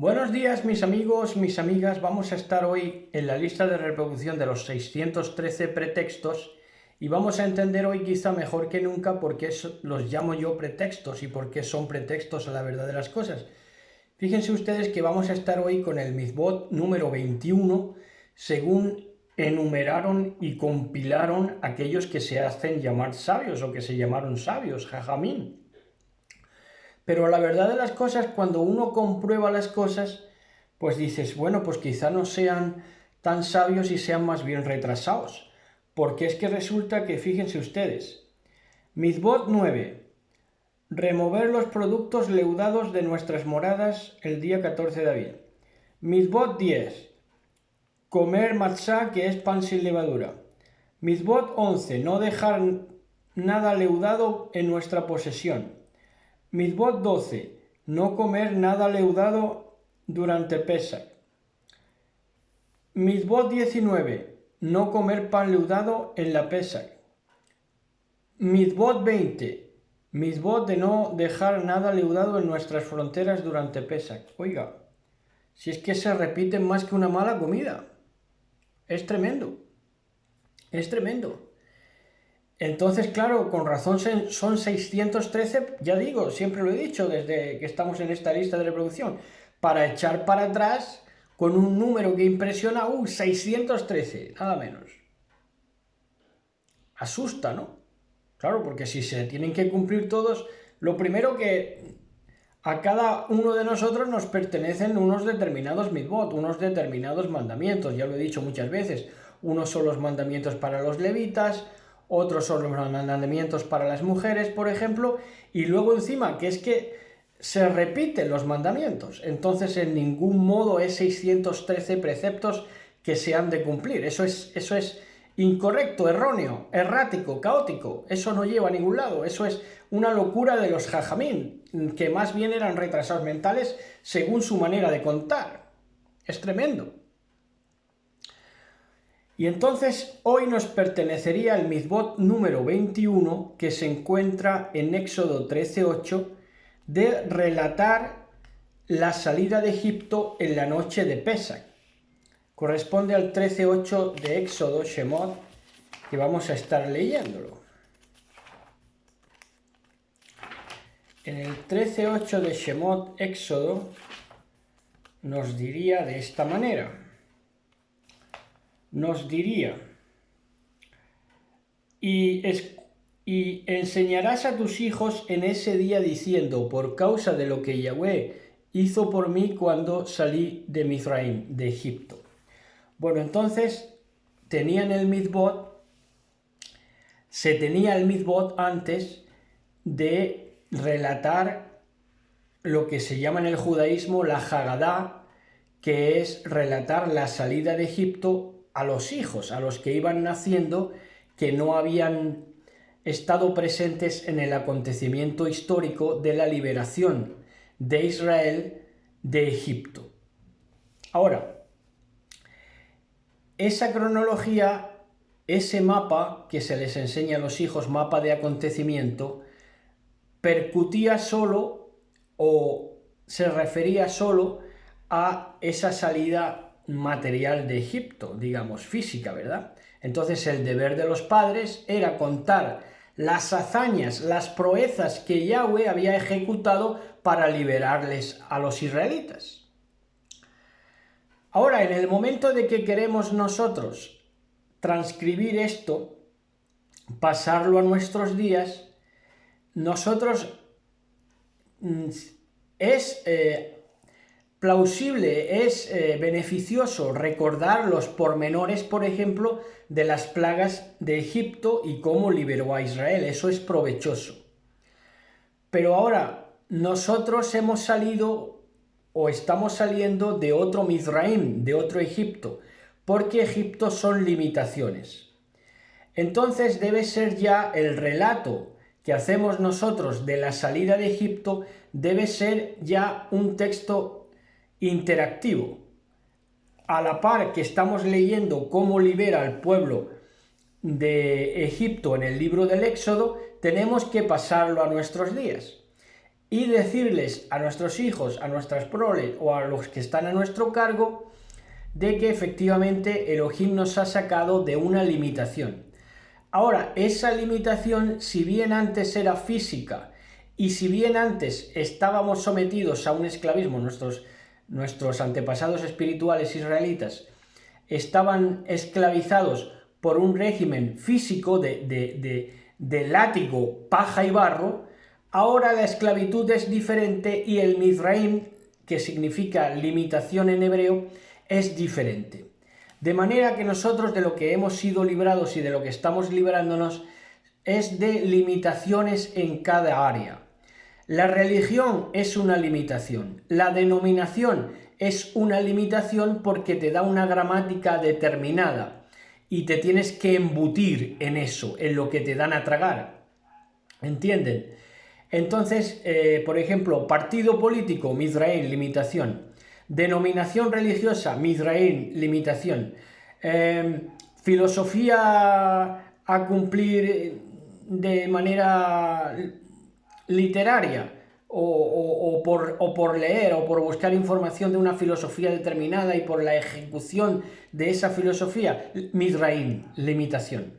Buenos días mis amigos, mis amigas, vamos a estar hoy en la lista de reproducción de los 613 pretextos y vamos a entender hoy quizá mejor que nunca por qué los llamo yo pretextos y por qué son pretextos a la verdad de las cosas. Fíjense ustedes que vamos a estar hoy con el mitzvot número 21 según enumeraron y compilaron aquellos que se hacen llamar sabios o que se llamaron sabios, jajamín. Pero la verdad de las cosas, cuando uno comprueba las cosas, pues dices, bueno, pues quizá no sean tan sabios y sean más bien retrasados. Porque es que resulta que, fíjense ustedes, mitzvot 9, remover los productos leudados de nuestras moradas el día 14 de abril. Mitzvot 10, comer matzá, que es pan sin levadura. Mitzvot 11, no dejar nada leudado en nuestra posesión. Mitzvot 12, no comer nada leudado durante Pesach. Mitzvot 19, no comer pan leudado en la Pesach. Mitzvot 20, mitzvot de no dejar nada leudado en nuestras fronteras durante Pesach. Oiga, si es que se repiten más que una mala comida. Es tremendo. Es tremendo. Entonces, claro, con razón son 613, ya digo, siempre lo he dicho desde que estamos en esta lista de reproducción, para echar para atrás con un número que impresiona, 613, nada menos. Asusta, ¿no? Claro, porque si se tienen que cumplir todos, lo primero que a cada uno de nosotros nos pertenecen unos determinados mitzvot, unos determinados mandamientos, ya lo he dicho muchas veces, unos son los mandamientos para los levitas, otros son los mandamientos para las mujeres, por ejemplo, y luego encima que es que se repiten los mandamientos, entonces en ningún modo es 613 preceptos que se han de cumplir, eso es incorrecto, erróneo, errático, caótico, eso no lleva a ningún lado, eso es una locura de los jajamín, que más bien eran retrasados mentales según su manera de contar, es tremendo. Y entonces hoy nos pertenecería el mitzvot número 21 que se encuentra en Éxodo 13:8 de relatar la salida de Egipto en la noche de Pesach. Corresponde al 13:8 de Éxodo, Shemot, que vamos a estar leyéndolo. En el 13:8 de Shemot, Éxodo, nos diría de esta manera. Nos diría, y enseñarás a tus hijos en ese día diciendo, por causa de lo que Yahweh hizo por mí cuando salí de Mizraim, de Egipto. Bueno, entonces tenían el mitzvot, se tenía el mitzvot antes de relatar lo que se llama en el judaísmo la Hagadá, que es relatar la salida de Egipto a los hijos, a los que iban naciendo, que no habían estado presentes en el acontecimiento histórico de la liberación de Israel de Egipto. Ahora, esa cronología, ese mapa que se les enseña a los hijos, mapa de acontecimiento, percutía solo o se refería solo a esa salida material de Egipto, digamos, física, ¿verdad? Entonces el deber de los padres era contar las hazañas, las proezas que Yahweh había ejecutado para liberarles a los israelitas. Ahora, en el momento de que queremos nosotros transcribir esto, pasarlo a nuestros días, nosotros es plausible, es beneficioso recordar los pormenores, por ejemplo, de las plagas de Egipto y cómo liberó a Israel. Eso es provechoso. Pero ahora, nosotros hemos salido o estamos saliendo de otro Mizraim, de otro Egipto, porque Egipto son limitaciones. Entonces debe ser ya el relato que hacemos nosotros de la salida de Egipto, debe ser ya un texto interactivo. A la par que estamos leyendo cómo libera al pueblo de Egipto en el libro del Éxodo, tenemos que pasarlo a nuestros días. y decirles a nuestros hijos, a nuestras proles o a los que están a nuestro cargo de que efectivamente Elohim nos ha sacado de una limitación. Ahora, esa limitación, si bien antes era física y si bien antes estábamos sometidos a un esclavismo, nuestros antepasados espirituales israelitas estaban esclavizados por un régimen físico de látigo, paja y barro, ahora la esclavitud es diferente y el Mizraim, que significa limitación en hebreo, es diferente. De manera que nosotros de lo que hemos sido librados y de lo que estamos librándonos es de limitaciones en cada área. La religión es una limitación, la denominación es una limitación porque te da una gramática determinada y te tienes que embutir en eso, en lo que te dan a tragar. ¿Entienden? Entonces, por ejemplo, partido político, Mizraim, limitación. Denominación religiosa, Mizraim, limitación. Filosofía a cumplir de manera literaria o por leer o por buscar información de una filosofía determinada y por la ejecución de esa filosofía, Mizraim, limitación.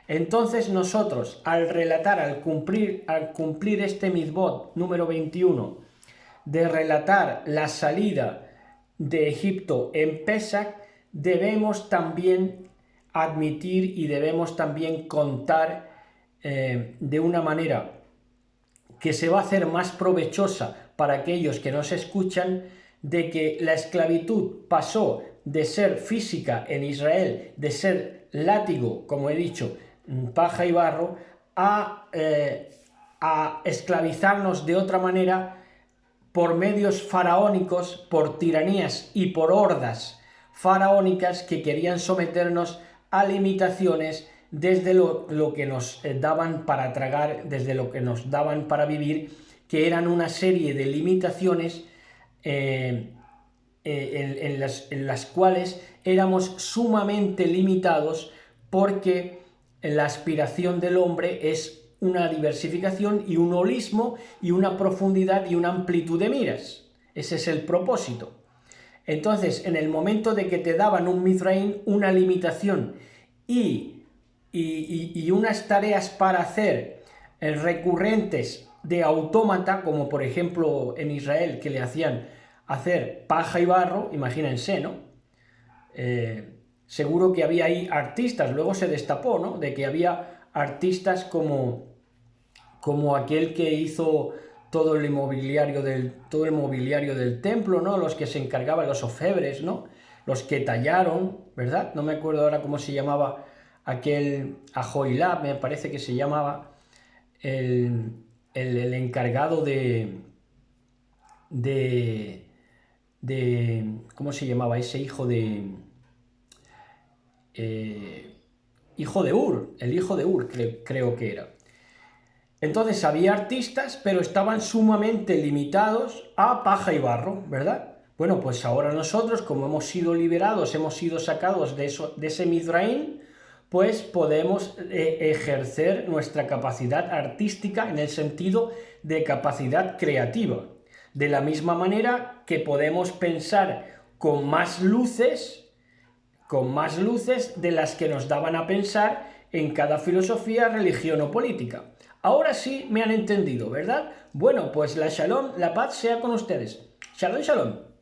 Entonces nosotros, al relatar, al cumplir este mitzvot número 21, de relatar la salida de Egipto en Pesach, debemos también admitir y debemos también contar de una manera que se va a hacer más provechosa para aquellos que nos escuchan, de que la esclavitud pasó de ser física en Israel, de ser látigo, como he dicho, paja y barro, a esclavizarnos de otra manera por medios faraónicos, por tiranías y por hordas faraónicas que querían someternos a limitaciones desde lo que nos daban para tragar, desde lo que nos daban para vivir, que eran una serie de limitaciones en las cuales éramos sumamente limitados, porque la aspiración del hombre es una diversificación y un holismo y una profundidad y una amplitud de miras. Ese es el propósito. Entonces, en el momento de que te daban un Mizraim, una limitación y unas tareas para hacer recurrentes de autómata, como por ejemplo en Israel, que le hacían hacer paja y barro, imagínense, ¿no? Seguro que había ahí artistas, luego se destapó, ¿no? De que había artistas como aquel que hizo todo el mobiliario del templo, ¿no? Los que se encargaban, los orfebres, ¿no? Los que tallaron, ¿verdad? No me acuerdo ahora cómo se llamaba aquel Ajoilá, me parece que se llamaba el encargado de ¿cómo se llamaba? Ese hijo de Ur, el hijo de Ur, creo que era. Entonces había artistas, pero estaban sumamente limitados a paja y barro, ¿verdad? Bueno, pues ahora nosotros, como hemos sido liberados, hemos sido sacados de ese Mizraim, pues podemos ejercer nuestra capacidad artística en el sentido de capacidad creativa. De la misma manera que podemos pensar con más luces de las que nos daban a pensar en cada filosofía, religión o política. Ahora sí me han entendido, ¿verdad? Bueno, pues la Shalom, la paz sea con ustedes. Shalom, shalom.